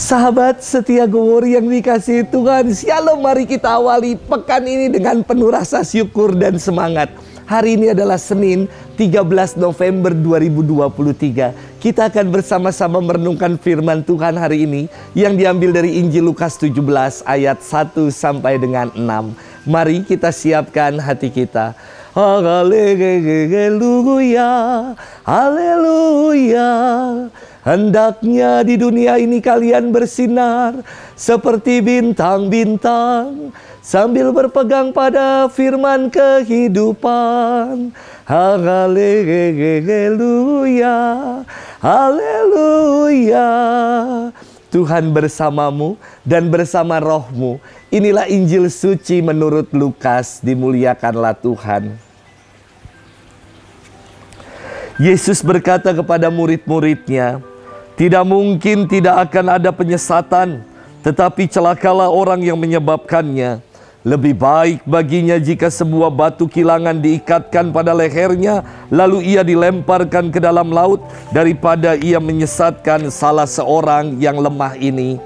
Sahabat setia Gowori yang dikasihi Tuhan, Shalom, mari kita awali pekan ini dengan penuh rasa syukur dan semangat. Hari ini adalah Senin 13 November 2023. Kita akan bersama-sama merenungkan firman Tuhan hari ini yang diambil dari Injil Lukas 17 ayat 1 sampai dengan 6. Mari kita siapkan hati kita. Haleluya, haleluya. Hendaknya di dunia ini kalian bersinar seperti bintang-bintang, sambil berpegang pada firman kehidupan. Haleluya, haleluya. Tuhan bersamamu dan bersama rohmu. Inilah Injil suci menurut Lukas. Dimuliakanlah Tuhan. Yesus berkata kepada murid-muridnya, "Tidak mungkin tidak akan ada penyesatan, tetapi celakalah orang yang menyebabkannya. Lebih baik baginya jika sebuah batu kilangan diikatkan pada lehernya, lalu ia dilemparkan ke dalam laut, daripada ia menyesatkan salah seorang yang lemah ini.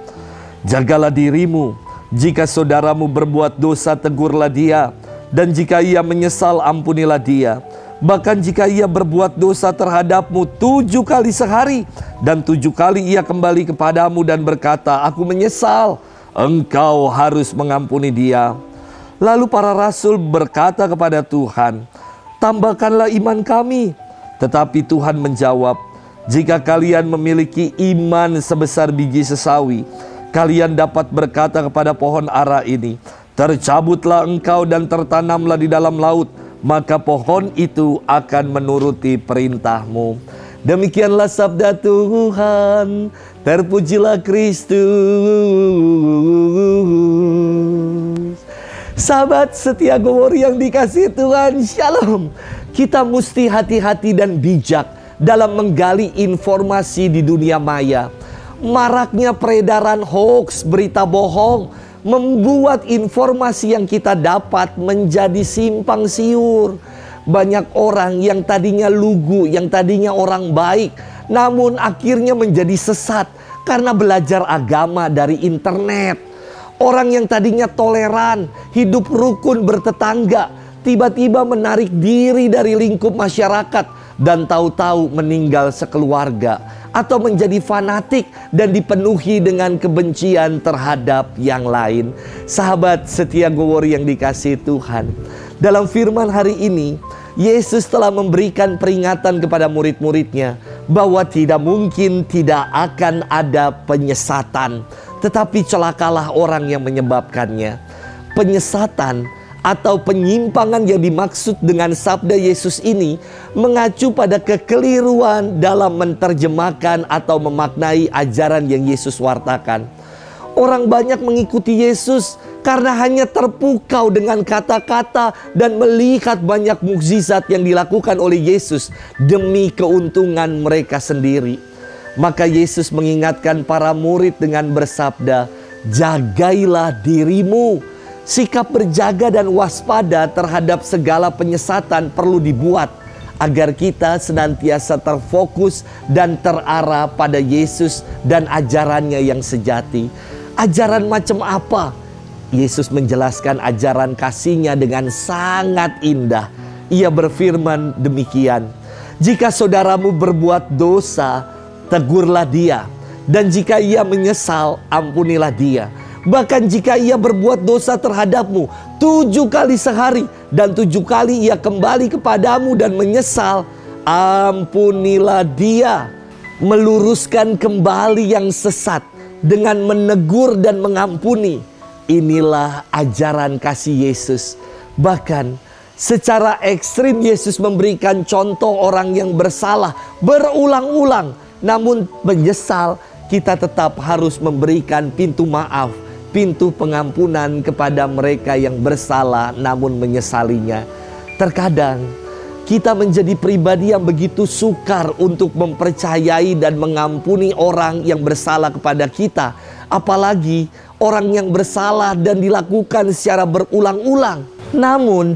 Jagalah dirimu, jika saudaramu berbuat dosa, tegurlah dia, dan jika ia menyesal, ampunilah dia. Bahkan jika ia berbuat dosa terhadapmu 7 kali sehari, dan 7 kali ia kembali kepadamu dan berkata, 'Aku menyesal,' engkau harus mengampuni dia." Lalu para rasul berkata kepada Tuhan, "Tambahkanlah iman kami." Tetapi Tuhan menjawab, "Jika kalian memiliki iman sebesar biji sesawi, kalian dapat berkata kepada pohon ara ini, 'Tercabutlah engkau dan tertanamlah di dalam laut,' maka pohon itu akan menuruti perintahmu." Demikianlah sabda Tuhan. Terpujilah Kristus. Sahabat setia Gowori yang dikasihi Tuhan, Shalom. Kita mesti hati-hati dan bijak dalam menggali informasi di dunia maya. Maraknya peredaran hoax, berita bohong, membuat informasi yang kita dapat menjadi simpang siur. Banyak orang yang tadinya lugu, yang tadinya orang baik, namun akhirnya menjadi sesat karena belajar agama dari internet. Orang yang tadinya toleran, hidup rukun bertetangga, tiba-tiba menarik diri dari lingkup masyarakat dan tahu-tahu meninggal sekeluarga, atau menjadi fanatik dan dipenuhi dengan kebencian terhadap yang lain. Sahabat setia Gowori yang dikasihi Tuhan, dalam firman hari ini Yesus telah memberikan peringatan kepada murid-muridnya bahwa tidak mungkin tidak akan ada penyesatan, tetapi celakalah orang yang menyebabkannya. Penyesatan atau penyimpangan yang dimaksud dengan sabda Yesus ini mengacu pada kekeliruan dalam menerjemahkan atau memaknai ajaran yang Yesus wartakan. Orang banyak mengikuti Yesus karena hanya terpukau dengan kata-kata dan melihat banyak mukjizat yang dilakukan oleh Yesus demi keuntungan mereka sendiri. Maka Yesus mengingatkan para murid dengan bersabda, "Jagailah dirimu." Sikap berjaga dan waspada terhadap segala penyesatan perlu dibuat agar kita senantiasa terfokus dan terarah pada Yesus dan ajarannya yang sejati. Ajaran macam apa? Yesus menjelaskan ajaran kasih-Nya dengan sangat indah. Ia berfirman demikian, "Jika saudaramu berbuat dosa, tegurlah dia, dan jika ia menyesal, ampunilah dia. Bahkan jika ia berbuat dosa terhadapmu 7 kali sehari, dan 7 kali ia kembali kepadamu dan menyesal, ampunilah dia." Meluruskan kembali yang sesat dengan menegur dan mengampuni. Inilah ajaran kasih Yesus. Bahkan secara ekstrim Yesus memberikan contoh orang yang bersalah berulang-ulang, namun menyesal. Kita tetap harus memberikan pintu maaf, pintu pengampunan kepada mereka yang bersalah namun menyesalinya. Terkadang kita menjadi pribadi yang begitu sukar untuk mempercayai dan mengampuni orang yang bersalah kepada kita, apalagi orang yang bersalah dan dilakukan secara berulang-ulang. Namun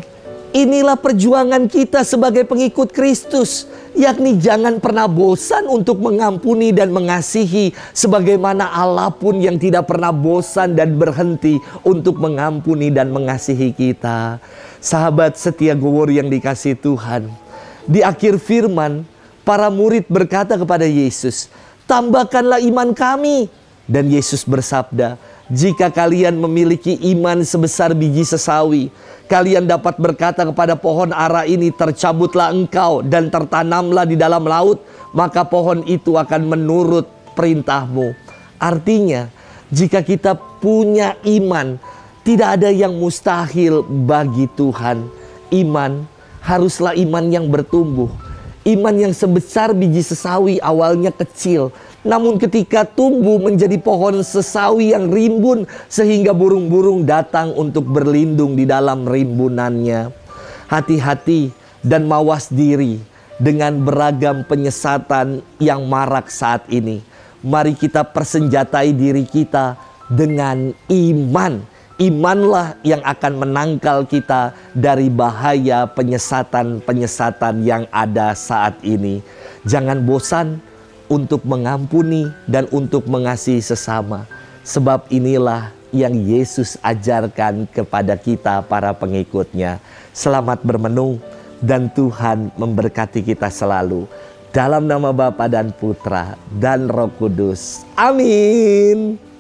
Inilah perjuangan kita sebagai pengikut Kristus, yakni jangan pernah bosan untuk mengampuni dan mengasihi, sebagaimana Allah pun yang tidak pernah bosan dan berhenti untuk mengampuni dan mengasihi kita. Sahabat setia Gowori yang dikasihi Tuhan, di akhir firman, para murid berkata kepada Yesus, "Tambahkanlah iman kami." Dan Yesus bersabda, "Jika kalian memiliki iman sebesar biji sesawi, kalian dapat berkata kepada pohon ara ini, 'Tercabutlah engkau dan tertanamlah di dalam laut,' maka pohon itu akan menurut perintahmu." Artinya, jika kita punya iman, tidak ada yang mustahil bagi Tuhan. Iman haruslah iman yang bertumbuh. Iman yang sebesar biji sesawi awalnya kecil, namun ketika tumbuh menjadi pohon sesawi yang rimbun, sehingga burung-burung datang untuk berlindung di dalam rimbunannya. Hati-hati dan mawas diri dengan beragam penyesatan yang marak saat ini. Mari kita persenjatai diri kita dengan iman. Imanlah yang akan menangkal kita dari bahaya penyesatan-penyesatan yang ada saat ini. Jangan bosan untuk mengampuni dan untuk mengasihi sesama. Sebab inilah yang Yesus ajarkan kepada kita para pengikutnya. Selamat bermenung dan Tuhan memberkati kita selalu. Dalam nama Bapa dan Putra dan Roh Kudus. Amin.